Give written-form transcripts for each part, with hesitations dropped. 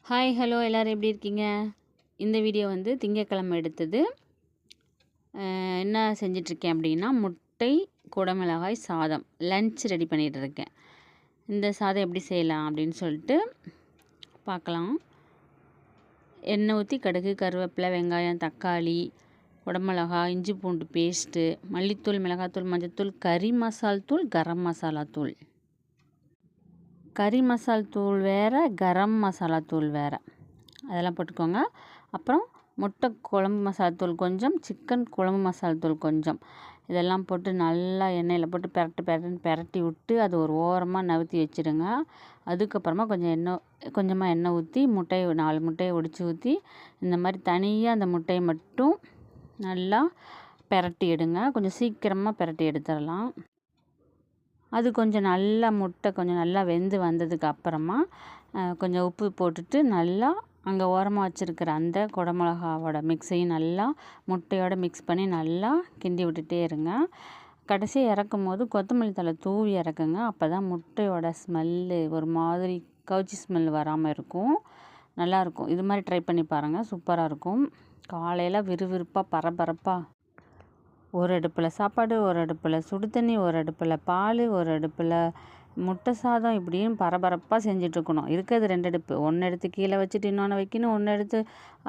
Hi hello எல்லோரும் எப்படி இருக்கீங்க? இந்த வீடியோ வந்து திங்கட்கிழமை எடுத்தது. என்ன செஞ்சிட்ருக்கேன் அப்படின்னா, முட்டை குடமிளகாய் சாதம் லன்ச் ரெடி பண்ணிகிட்டு இருக்கேன். இந்த சாதம் எப்படி செய்யலாம் அப்படின்னு சொல்லிட்டு பார்க்கலாம். எண்ணெய் ஊற்றி கடுகு, கருவேப்பிலை, வெங்காயம், தக்காளி, குடமிளகாய், இஞ்சி பூண்டு பேஸ்ட்டு, மல்லித்தூள், மிளகாத்தூள், மஞ்சத்தூள், கறி மசால் தூள், கரம் மசாலா தூள். கறி மசால் தூள் வேறு, கரம் மசாலா தூள் வேறு, அதெல்லாம் போட்டுக்கோங்க. அப்புறம் முட்டை குழம்பு மசாலா தூள் கொஞ்சம், சிக்கன் குழம்பு மசாலா தூள் கொஞ்சம், இதெல்லாம் போட்டு நல்லா எண்ணெயில் போட்டு பெரட்டி விட்டு அது ஒரு ஓரமாக நவுத்தி வச்சுடுங்க. அதுக்கப்புறமா கொஞ்சமாக எண்ணெய் ஊற்றி 4 முட்டையை ஒடிச்சு ஊற்றி இந்த மாதிரி தனியாக அந்த முட்டையை மட்டும் நல்லா பெரட்டி எடுங்க. கொஞ்சம் சீக்கிரமாக பெரட்டி எடுத்துடலாம். அது கொஞ்சம் நல்லா முட்டை கொஞ்சம் நல்லா வெந்து வந்ததுக்கு அப்புறமா கொஞ்சம் உப்பு போட்டுட்டு நல்லா அங்கே ஓரமாக வச்சுருக்கிற அந்த குடமிளகாவோட மிக்ஸையும் நல்லா முட்டையோடு மிக்ஸ் பண்ணி நல்லா கிண்டி விட்டுட்டே இருங்க. கடைசி இறக்கும் போது கொத்தமல்லி தழை தூவி இறக்குங்க. அப்போ தான் முட்டையோட ஸ்மெல்லு ஒரு மாதிரி கவுச்சி ஸ்மெல் வராமல் இருக்கும், நல்லாயிருக்கும். இது மாதிரி ட்ரை பண்ணி பாருங்கள், சூப்பராக இருக்கும். காலையில் விறுவிறுப்பாக பரபரப்பாக ஒரு அடுப்பில் சாப்பாடு, ஒரு அடுப்பில் சுடு தண்ணி, ஒரு அடுப்பில் பால், ஒரு அடுப்பில் முட்டை சாதம், இப்படியும் பரபரப்பாக செஞ்சிட்ருக்கணும். இருக்கிறது 2 அடுப்பு. ஒன்று எடுத்து கீழே வச்சுட்டு இன்னொன்று வைக்கணும், ஒன்று எடுத்து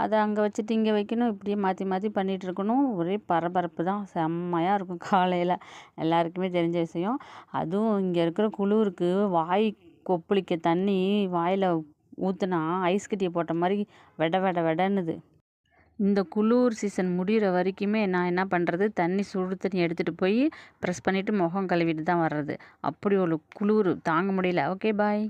அதை அங்கே வச்சுட்டு இங்கே வைக்கணும், இப்படியே மாற்றி மாற்றி பண்ணிகிட்ருக்கணும். ஒரே பரபரப்பு தான், செம்மையாக இருக்கும் காலையில். எல்லாருக்குமே தெரிஞ்ச விஷயம். அதுவும் இங்கே இருக்கிற குளிருக்கு வாய் கொப்பளிக்க தண்ணி வாயில் ஊற்றுனா ஐஸ் கட்டியை போட்ட மாதிரி வெடன்னுது. இந்த குளிர் சீசன் முடிகிற வரைக்குமே நான் என்ன பண்ணுறது, சுடு தண்ணி எடுத்துகிட்டு போய் ப்ரெஸ் பண்ணிவிட்டு முகம் கழுவிட்டு தான் வர்றது. அப்படி ஒரு குளிர் தாங்க முடியல. ஓகே, பாய்.